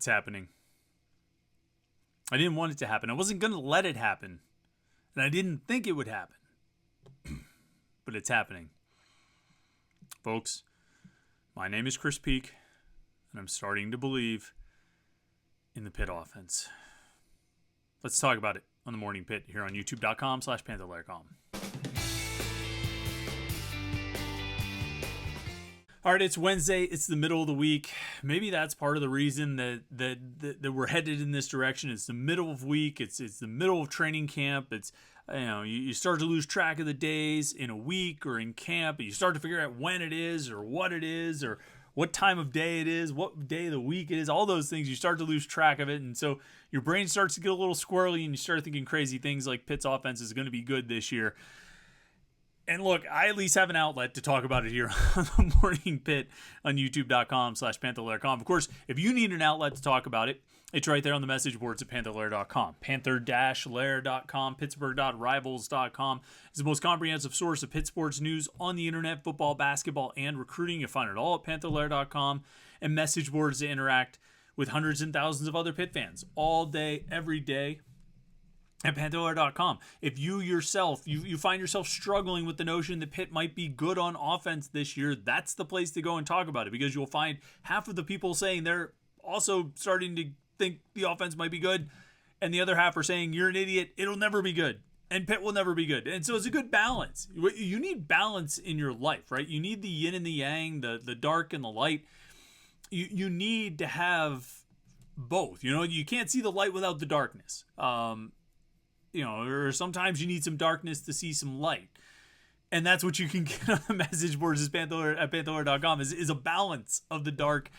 It's happening. I didn't want it to happen. I wasn't going to let it happen. And I didn't think it would happen. But it's happening. Folks, my name is Chris Peak, and I'm starting to believe in the Pitt offense. Let's talk about it on the Morning Pitt here on youtube.com/Panther-Lair.com. All right, it's Wednesday. It's the middle of the week. Maybe that's part of the reason that we're headed in this direction. It's the middle of week. It's the middle of training camp. It's you start to lose track of the days in a week or in camp. And you start to figure out when it is or what time of day it is, what day of the week it is. All those things, you start to lose track of it, and so your brain starts to get a little squirrely, and you start thinking crazy things like Pitt's offense is going to be good this year. And look, I at least have an outlet to talk about it here on the Morning Pitt on youtube.com/Panther-Lair.com. Of course, if you need an outlet to talk about it, it's right there on the message boards at Panther-Lair.com. Panther-Lair.com, Pittsburgh.rivals.com is the most comprehensive source of Pitt sports news on the internet, football, basketball, and recruiting. You'll find it all at Panther-Lair.com and message boards to interact with hundreds and thousands of other Pitt fans all day, every day. At Panther-Lair.com. If you yourself, you find yourself struggling with the notion that Pitt might be good on offense this year, that's the place to go and talk about it, because you'll find half of the people saying they're also starting to think the offense might be good, and the other half are saying you're an idiot, it'll never be good, and Pitt will never be good. And so it's a good balance. You need balance in your life, right? You need the yin and the yang, the dark and the light. You need to have both. You can't see the light without the darkness. Or sometimes you need some darkness to see some light. And that's what you can get on the message boards at Panther-Lair.com is a balance of the dark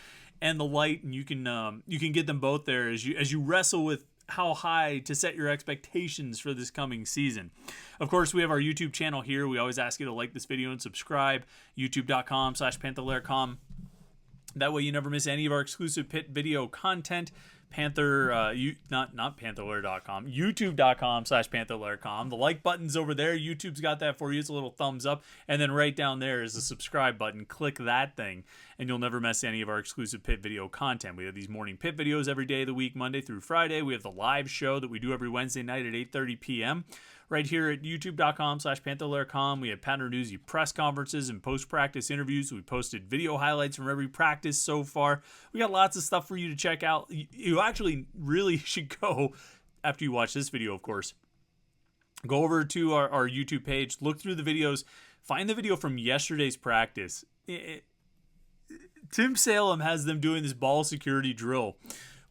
and the light. And you can get them both there as you wrestle with how high to set your expectations for this coming season. Of course, we have our YouTube channel here. We always ask you to like this video and subscribe. youtube.com/Panther-Lair.com. That way you never miss any of our exclusive Pitt video content. Not Panther-Lair.com, youtube.com/Panther-Lair.com. The like button's over there. YouTube's got that for you. It's a little thumbs up. And then right down there is the subscribe button. Click that thing, and you'll never miss any of our exclusive Pitt video content. We have these morning Pitt videos every day of the week, Monday through Friday. We have the live show that we do every Wednesday night at 8:30 p.m. right here at youtube.com/Panther-Lair.com. We have Panther Newsy press conferences and post-practice interviews. We posted video highlights from every practice so far. We got lots of stuff for you to check out. You actually really should go, after you watch this video, of course, go over to our YouTube page, look through the videos, find the video from yesterday's practice. Tim Salem has them doing this ball security drill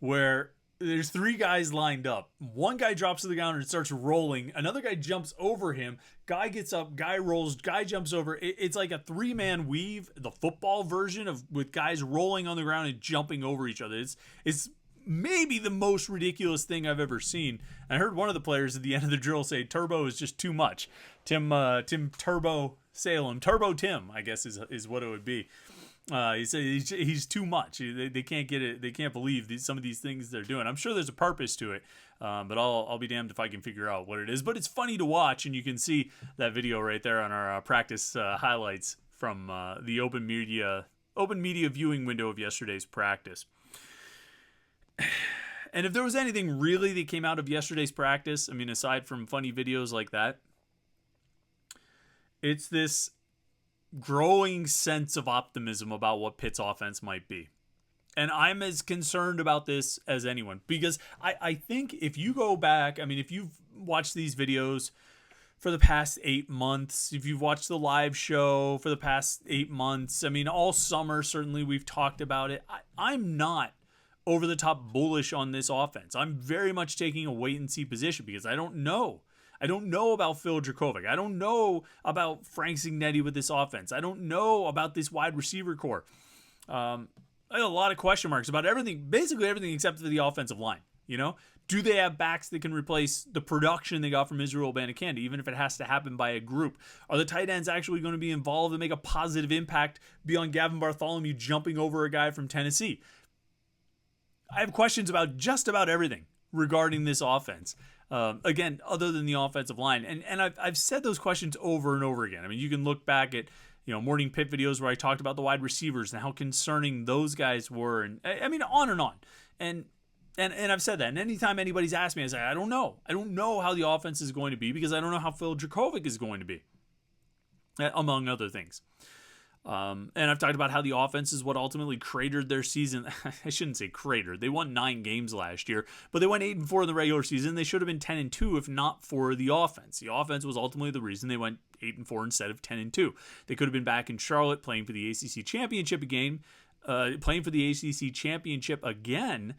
where there's three guys lined up. One guy drops to the ground and starts rolling. Another guy jumps over him. Guy gets up. Guy rolls. Guy jumps over. It's like a three-man weave, the football version with guys rolling on the ground and jumping over each other. It's maybe the most ridiculous thing I've ever seen. I heard one of the players at the end of the drill say, "Turbo is just too much." Tim Turbo Salem, Turbo Tim, I guess is what it would be. He said he's too much. They can't get it. They can't believe some of these things they're doing. I'm sure there's a purpose to it, but I'll be damned if I can figure out what it is. But it's funny to watch, and you can see that video right there on our practice highlights from the open media viewing window of yesterday's practice. And if there was anything really that came out of yesterday's practice, I mean, aside from funny videos like that, it's this growing sense of optimism about what Pitt's offense might be. And I'm as concerned about this as anyone, because I think if you go back, I mean, if you've watched these videos for the past 8 months, if you've watched the live show for the past 8 months, I mean, all summer, certainly we've talked about it. I'm not over the top bullish on this offense. I'm very much taking a wait and see position because I don't know. I don't know about Phil Dracovic. I don't know about Frank Cignetti with this offense. I don't know about this wide receiver core. I have a lot of question marks about everything, basically everything except for the offensive line. Do they have backs that can replace the production they got from Israel Abanikanda, even if it has to happen by a group? Are the tight ends actually going to be involved and make a positive impact beyond Gavin Bartholomew jumping over a guy from Tennessee? I have questions about just about everything regarding this offense. Again, other than the offensive line. And I've said those questions over and over again. I mean, you can look back at Morning Pitt videos where I talked about the wide receivers and how concerning those guys were. And I mean, on and on. And I've said that. And anytime anybody's asked me, I say, I don't know. I don't know how the offense is going to be because I don't know how Phil Dracovic is going to be, among other things. And I've talked about how the offense is what ultimately cratered their season. I shouldn't say cratered. They won 9 games last year, but they went 8-4 in the regular season. They should have been 10-2 if not for the offense. The offense was ultimately the reason they went 8-4 instead of 10-2. They could have been back in Charlotte playing for the ACC championship again,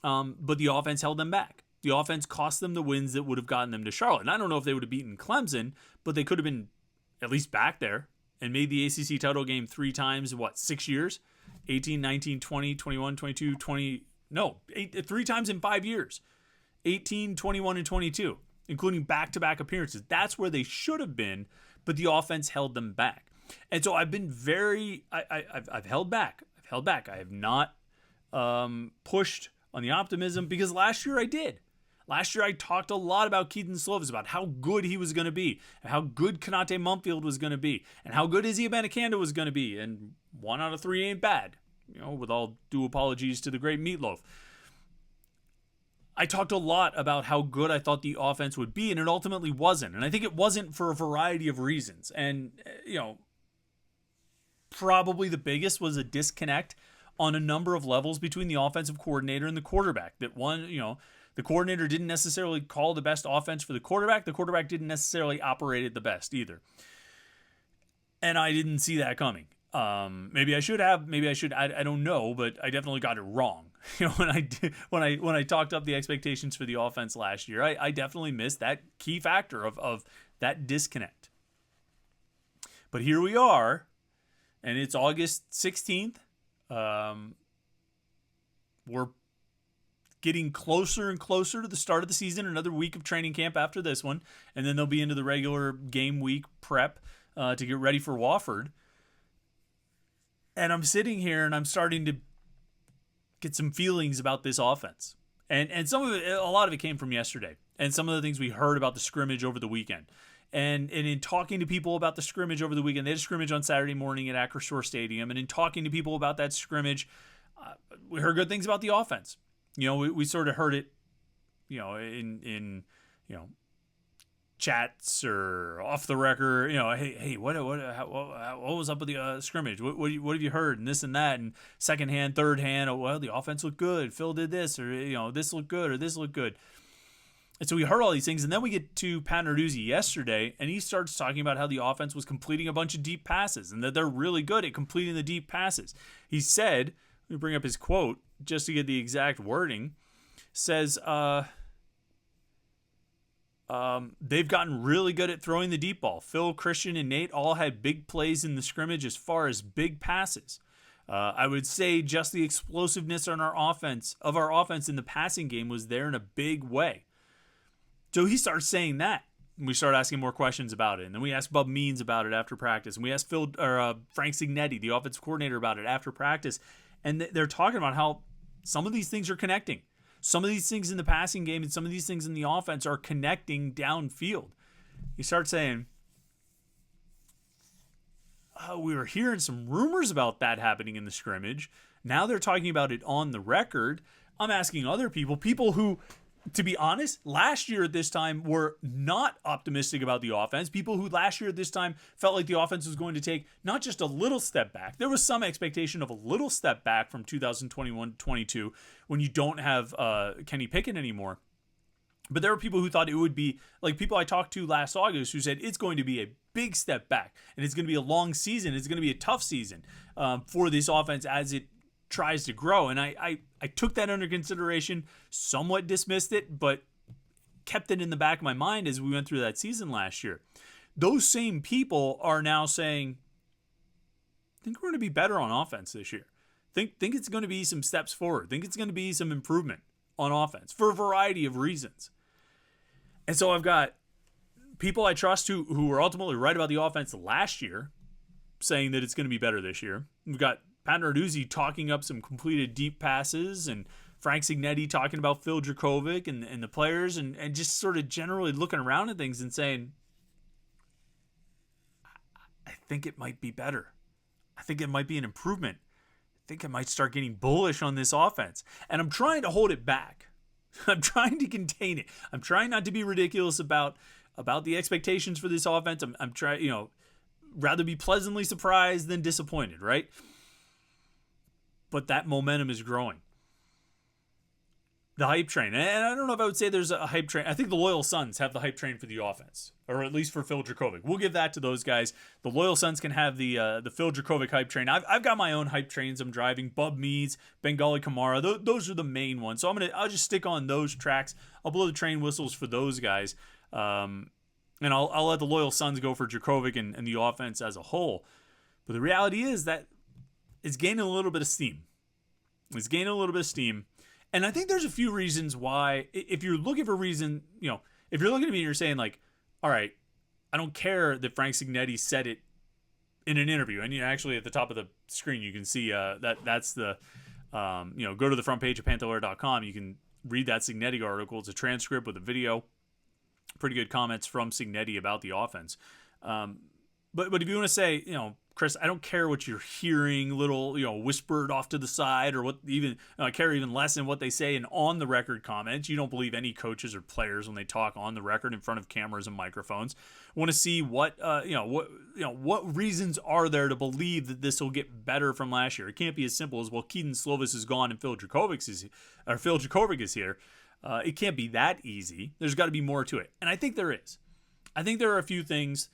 but the offense held them back. The offense cost them the wins that would have gotten them to Charlotte. And I don't know if they would have beaten Clemson, but they could have been at least back there and made the ACC title game 3 times in 6 years? 18, 19, 20, 21, 22, 20. No, 3 times in 5 years. 18, 21, and 22, including back-to-back appearances. That's where they should have been, but the offense held them back. And so I've been I've held back. I have not pushed on the optimism because last year I did. Last year I talked a lot about Keaton Slovis, about how good he was going to be, and how good Konate Mumfield was going to be, and how good Izzy Abanikanda was going to be, and 1 out of 3 ain't bad, with all due apologies to the great Meatloaf. I talked a lot about how good I thought the offense would be, and it ultimately wasn't. And I think it wasn't for a variety of reasons. And, probably the biggest was a disconnect on a number of levels between the offensive coordinator and the quarterback. That one, the coordinator didn't necessarily call the best offense for the quarterback. The quarterback didn't necessarily operate it the best either. And I didn't see that coming. Maybe I should have. Maybe I should. I don't know, but I definitely got it wrong. When I talked up the expectations for the offense last year, I definitely missed that key factor of that disconnect. But here we are, and it's August 16th. We're getting closer and closer to the start of the season. Another week of training camp after this one, and then they'll be into the regular game week prep to get ready for Wofford. And I'm sitting here and I'm starting to get some feelings about this offense. And some of it, a lot of it came from yesterday. And some of the things we heard about the scrimmage over the weekend. And in talking to people about the scrimmage over the weekend, they had a scrimmage on Saturday morning at Acrisure Stadium. And in talking to people about that scrimmage, we heard good things about the offense. We sort of heard it, in chats or off the record, hey, what was up with the scrimmage? What have you heard? And this and that, and second hand, third hand. Oh, well, the offense looked good. Phil did this, or this looked good, or this looked good. And so we heard all these things, and then we get to Pat Narduzzi yesterday, and he starts talking about how the offense was completing a bunch of deep passes, and that they're really good at completing the deep passes. He said, let me bring up his quote just to get the exact wording. Says, they've gotten really good at throwing the deep ball. Phil, Christian, and Nate all had big plays in the scrimmage as far as big passes. I would say just the explosiveness on our offense in the passing game was there in a big way. So he starts saying that. And we start asking more questions about it. And then we asked Bub Means about it after practice. And we asked Frank Signetti, the offensive coordinator, about it after practice. And they're talking about how some of these things are connecting. Some of these things in the passing game and some of these things in the offense are connecting downfield. You start saying, we were hearing some rumors about that happening in the scrimmage. Now they're talking about it on the record. I'm asking other people who, to be honest, last year at this time were not optimistic about the offense. People who last year at this time felt like the offense was going to take not just a little step back. There was some expectation of a little step back from 2021-22 when you don't have Kenny Pickett anymore. But there were people who thought it would be, like people I talked to last August who said it's going to be a big step back and it's going to be a long season. It's going to be a tough season for this offense as it tries to grow. And I took that under consideration, somewhat dismissed it, but kept it in the back of my mind as we went through that season last year. Those same people are now saying, I think we're going to be better on offense this year. Think it's going to be some steps forward. Think it's going to be some improvement on offense for a variety of reasons. And so I've got people I trust who were ultimately right about the offense last year saying that it's going to be better this year. We've got Pat Narduzzi talking up some completed deep passes and Frank Signetti talking about Phil Dracovic and the players and just sort of generally looking around at things and saying, I think it might be better. I think it might be an improvement. I think I might start getting bullish on this offense. And I'm trying to hold it back. I'm trying to contain it. I'm trying not to be ridiculous about the expectations for this offense. I'm trying, rather be pleasantly surprised than disappointed, right? But that momentum is growing. The hype train. And I don't know if I would say there's a hype train. I think the Loyal Sons have the hype train for the offense, or at least for Phil Dracovic. We'll give that to those guys. The Loyal Sons can have the Phil Dracovic hype train. I've got my own hype trains I'm driving. Bub Meads, Bengali Kamara. Those are the main ones. So I'll just stick on those tracks. I'll blow the train whistles for those guys. And I'll let the Loyal Sons go for Dracovic and the offense as a whole. But the reality is that it's gaining a little bit of steam. And I think there's a few reasons why, if you're looking for a reason, if you're looking at me and you're saying like, all right, I don't care that Frank Cignetti said it in an interview. And actually at the top of the screen, you can see that's the, go to the front page of Panther-Lair.com. You can read that Cignetti article. It's a transcript with a video. Pretty good comments from Cignetti about the offense. But if you want to say, Chris, I don't care what you're hearing, little, whispered off to the side, or what even, I care even less than what they say in on the record comments. You don't believe any coaches or players when they talk on the record in front of cameras and microphones. Want to see what reasons are there to believe that this will get better from last year? It can't be as simple as, well, Keaton Slovis is gone and Phil Dracovic is here. It can't be that easy. There's got to be more to it. And I think there is. I think there are a few things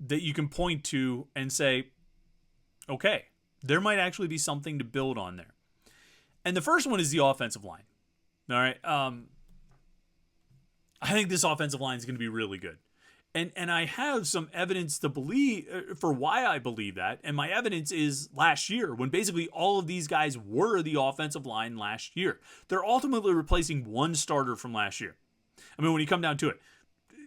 that you can point to and say, okay, there might actually be something to build on there. And the first one is the offensive line. All right. I think this offensive line is going to be really good. And I have some evidence to believe for why I believe that. And my evidence is last year, when basically all of these guys were the offensive line last year. They're ultimately replacing one starter from last year. I mean, when you come down to it,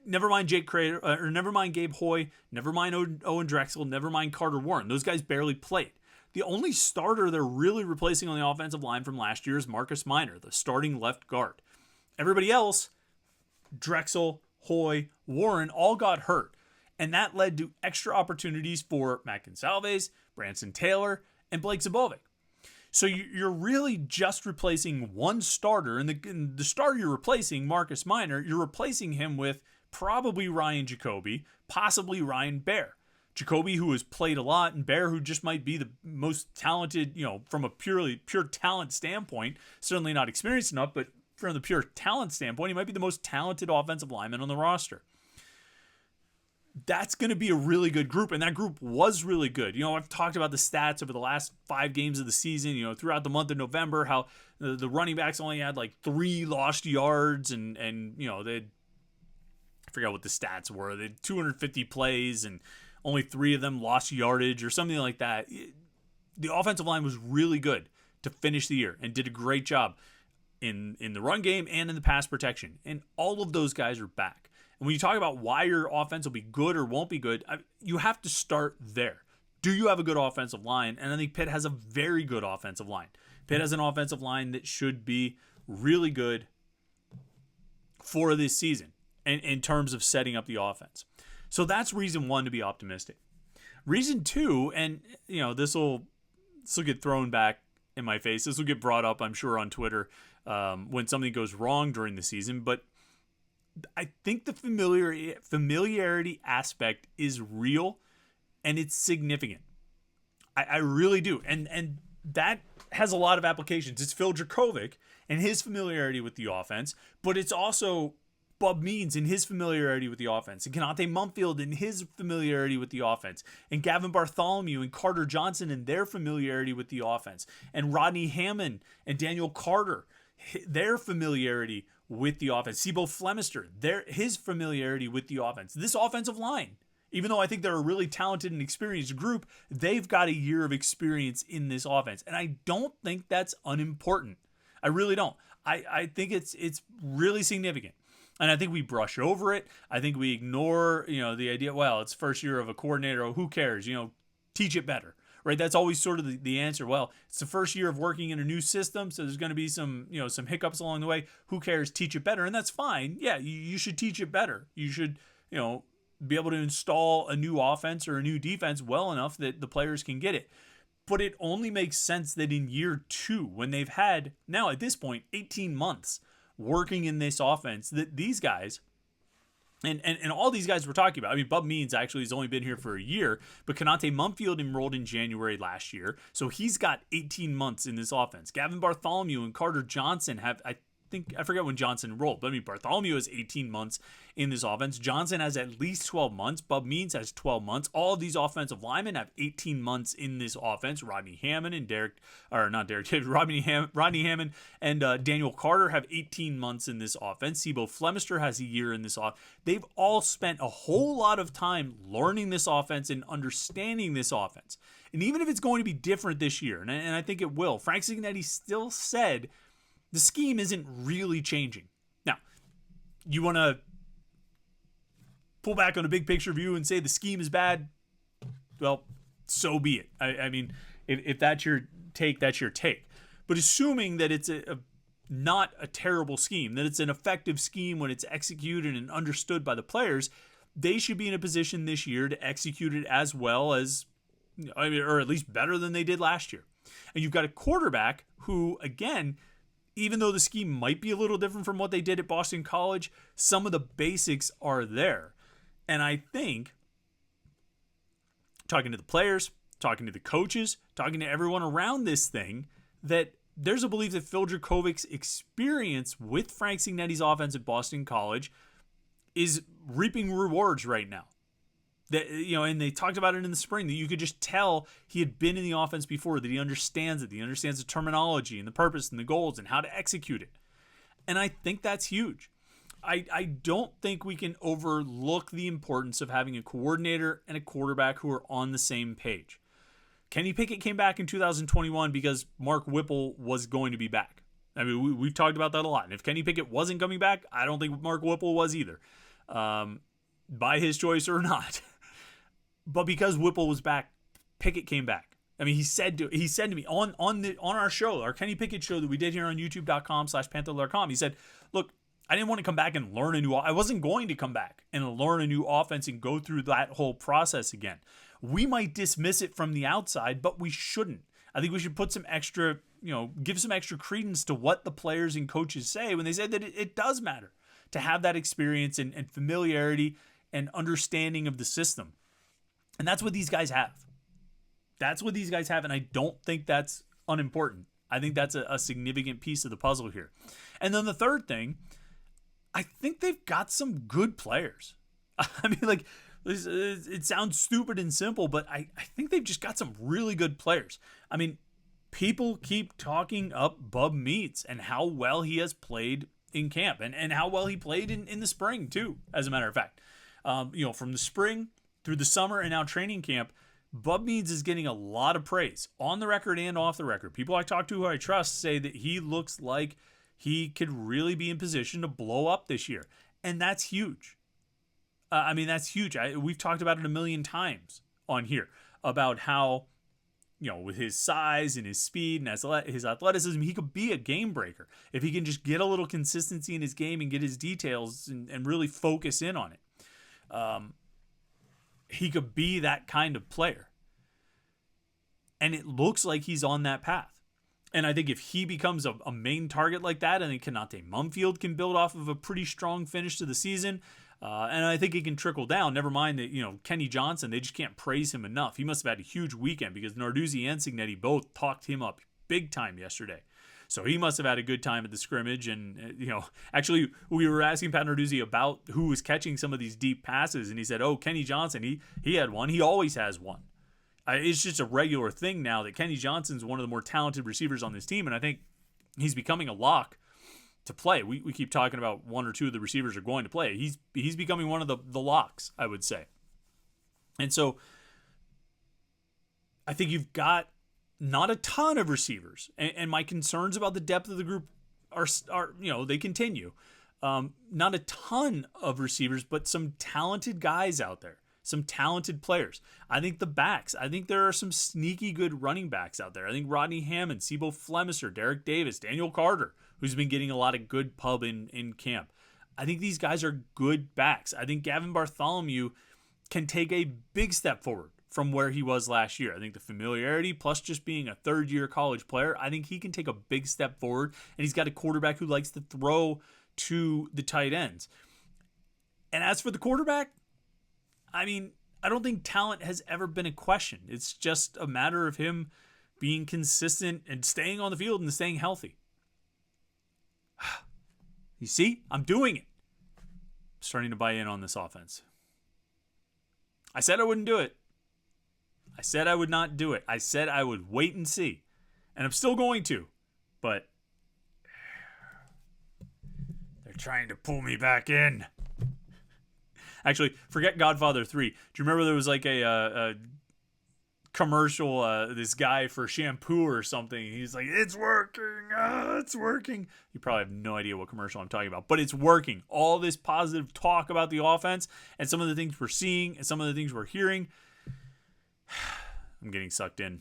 never mind Jake Crater, or never mind Gabe Hoy, never mind Owen Drexel, never mind Carter Warren. Those guys barely played. The only starter they're really replacing on the offensive line from last year is Marcus Minor, the starting left guard. Everybody else, Drexel, Hoy, Warren, all got hurt. And that led to extra opportunities for Matt Gonsalves, Branson Taylor, and Blake Zabovic. So you're really just replacing one starter. And the starter you're replacing, Marcus Minor, you're replacing him with probably Ryan Jacoby, possibly Ryan Baer. Jacoby, who has played a lot, and Baer, who just might be the most talented, from a pure talent standpoint, certainly not experienced enough, but from the pure talent standpoint, he might be the most talented offensive lineman on the roster. That's going to be a really good group, and that group was really good. I've talked about the stats over the last 5 games of the season, throughout the month of November, how the running backs only had like 3 lost yards, and they had, I forgot what the stats were. They had 250 plays, and only 3 of them lost yardage or something like that. The offensive line was really good to finish the year and did a great job in the run game and in the pass protection. And all of those guys are back. And when you talk about why your offense will be good or won't be good, you have to start there. Do you have a good offensive line? And I think Pitt has a very good offensive line. Pitt has an offensive line that should be really good for this season in terms of setting up the offense. So that's reason 1 to be optimistic. Reason 2, and this will get thrown back in my face. This will get brought up, I'm sure, on Twitter when something goes wrong during the season. But I think the familiarity aspect is real, and it's significant. I really do. And that has a lot of applications. It's Phil Dracovic and his familiarity with the offense, but it's also Bub Means and his familiarity with the offense, and Kenate Mumfield and his familiarity with the offense, and Gavin Bartholomew and Carter Johnson and their familiarity with the offense, and Rodney Hammond and Daniel Carter, their familiarity with the offense, Sebo Flemister, his familiarity with the offense. This offensive line, even though I think they're a really talented and experienced group, they've got a year of experience in this offense, and I don't think that's unimportant. I really don't. I think it's really significant. And I think we brush over it. I think we ignore, the idea, well, it's first year of a coordinator. Who cares? Teach it better, right? That's always sort of the answer. Well, it's the first year of working in a new system, so there's going to be some hiccups along the way. Who cares? Teach it better. And that's fine. Yeah, you should teach it better. You should, be able to install a new offense or a new defense well enough that the players can get it. But it only makes sense that in year 2, when they've had, now at this point, 18 months working in this offense, that these guys, and all these guys we're talking about, I mean, Bub Means actually has only been here for a year, but Kanate Mumfield enrolled in January last year, so he's got 18 months in this offense. Gavin Bartholomew and Carter Johnson have, I forget when Johnson enrolled, but I mean, Bartholomew has 18 months in this offense. Johnson has at least 12 months. Bub Means has 12 months. All of these offensive linemen have 18 months in this offense. Rodney Hammond and Rodney Hammond and Daniel Carter have 18 months in this offense. Sebo Flemister has a year in this offense. They've all spent a whole lot of time learning this offense and understanding this offense. And even if it's going to be different this year, and I think it will, Frank Cignetti still said the scheme isn't really changing. Now, you want to pull back on a big picture view and say the scheme is bad? Well, so be it. I mean, if that's your take, that's your take. But assuming that it's not a terrible scheme, that it's an effective scheme when it's executed and understood by the players, they should be in a position this year to execute it as well as, or at least better than they did last year. And you've got a quarterback who, again, even though the scheme might be a little different from what they did at Boston College, some of the basics are there. And I think, talking to the players, talking to the coaches, talking to everyone around this thing, that there's a belief that Phil Dracovich's experience with Frank Cignetti's offense at Boston College is reaping rewards right now. That, and they talked about it in the spring, that you could just tell he had been in the offense before, that he understands it, that he understands the terminology and the purpose and the goals and how to execute it. And I think that's huge. I don't think we can overlook the importance of having a coordinator and a quarterback who are on the same page. Kenny Pickett came back in 2021 because Mark Whipple was going to be back. I mean, we've talked about that a lot. And if Kenny Pickett wasn't coming back, I don't think Mark Whipple was either, by his choice or not. But because Whipple was back, Pickett came back. I mean, he said to me on our show, our Kenny Pickett show that we did here on youtube.com/Panther-Lair.com, he said, look, I didn't want to come back and learn I wasn't going to come back and learn a new offense and go through that whole process again. We might dismiss it from the outside, but we shouldn't. I think we should put some extra, give some extra credence to what the players and coaches say when they say that it does matter to have that experience and familiarity and understanding of the system. And that's what these guys have. And I don't think that's unimportant. I think that's a significant piece of the puzzle here. And then the third thing, I think they've got some good players. I mean, like, it sounds stupid and simple, but I think they've just got some really good players. I mean, people keep talking up Bub Means and how well he has played in camp and how well he played in the spring, too, as a matter of fact. From the spring through the summer and now training camp, Bub Means is getting a lot of praise on the record and off the record. People I talk to who I trust say that he looks like he could really be in position to blow up this year. And that's huge. That's huge. We've talked about it a million times on here about how, with his size and his speed and his athleticism, he could be a game breaker if he can just get a little consistency in his game and get his details and really focus in on it. He could be that kind of player. And it looks like he's on that path. And I think if he becomes a main target like that, I think Kanate Mumfield can build off of a pretty strong finish to the season. And I think he can trickle down. Never mind that, Kenny Johnson, they just can't praise him enough. He must have had a huge weekend because Narduzzi and Cignetti both talked him up big time yesterday. So he must have had a good time at the scrimmage. And, actually, we were asking Pat Narduzzi about who was catching some of these deep passes. And he said, Kenny Johnson, he had one. He always has one. It's just a regular thing now that Kenny Johnson's one of the more talented receivers on this team. And I think he's becoming a lock to play. We keep talking about one or two of the receivers are going to play. He's becoming one of the locks, I would say. And so I think you've got not a ton of receivers. And my concerns about the depth of the group are they continue. Not a ton of receivers, but some talented guys out there. Some talented players. I think there are some sneaky good running backs out there. I think Rodney Hammond, Sebo Flemister, Derek Davis, Daniel Carter, who's been getting a lot of good pub in camp. I think these guys are good backs. I think Gavin Bartholomew can take a big step forward from where he was last year. I think the familiarity plus just being a third-year college player, I think he can take a big step forward, and he's got a quarterback who likes to throw to the tight ends. And as for the quarterback, I mean, I don't think talent has ever been a question. It's just a matter of him being consistent and staying on the field and staying healthy. You see, I'm doing it. I'm starting to buy in on this offense. I said I wouldn't do it. I said I would not do it. I said I would wait and see. And I'm still going to. But they're trying to pull me back in. Actually, forget Godfather 3. Do you remember there was like a commercial, this guy for shampoo or something? He's like, it's working. It's working. You probably have no idea what commercial I'm talking about, but it's working. All this positive talk about the offense and some of the things we're seeing and some of the things we're hearing. I'm getting sucked in.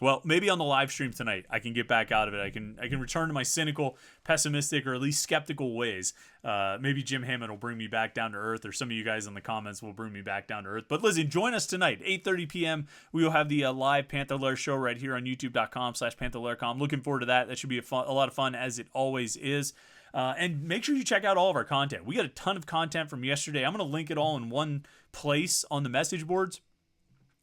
Well, maybe on the live stream tonight, I can get back out of it. I can return to my cynical, pessimistic, or at least skeptical ways. Maybe Jim Hammond will bring me back down to earth, or some of you guys in the comments will bring me back down to earth. But listen, join us tonight, 8:30 p.m. We will have the live Panther-Lair show right here on youtube.com/Panther-Lair.com. Looking forward to that. That should be a lot of fun, as it always is. And make sure you check out all of our content. We got a ton of content from yesterday. I'm going to link it all in one place on the message boards.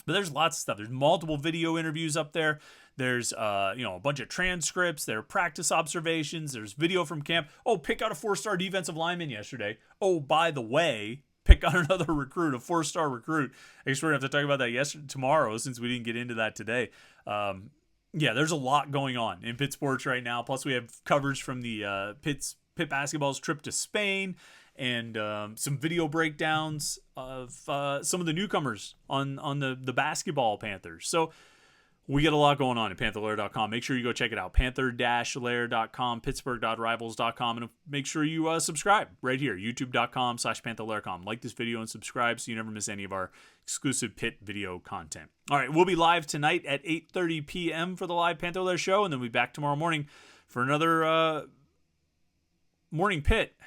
But there's lots of stuff. There's multiple video interviews up there. There's a bunch of transcripts. There are practice observations. There's video from camp. Oh, pick out a 4-star defensive lineman yesterday. Oh, by the way, pick out another recruit, a 4-star recruit. I guess we're going to have to talk about that tomorrow since we didn't get into that today. There's a lot going on in Pitt sports right now. Plus, we have coverage from the Pitt basketball's trip to Spain. And some video breakdowns of some of the newcomers on the basketball Panthers. So we got a lot going on at Panther-Lair.com. Make sure you go check it out. Panther-Lair.com, Pittsburgh.rivals.com. And make sure you subscribe right here, youtube.com/Panther-Lair.com. Like this video and subscribe so you never miss any of our exclusive Pitt video content. All right, we'll be live tonight at 8:30 p.m. for the live Panther-Lair show. And then we'll be back tomorrow morning for another Morning Pitt.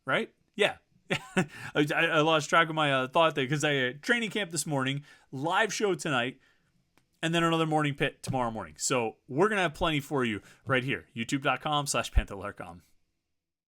Right? Yeah. I lost track of my thought there because I had training camp this morning, live show tonight, and then another Morning Pitt tomorrow morning. So we're going to have plenty for you right here. youtube.com/Panther-Lair.com.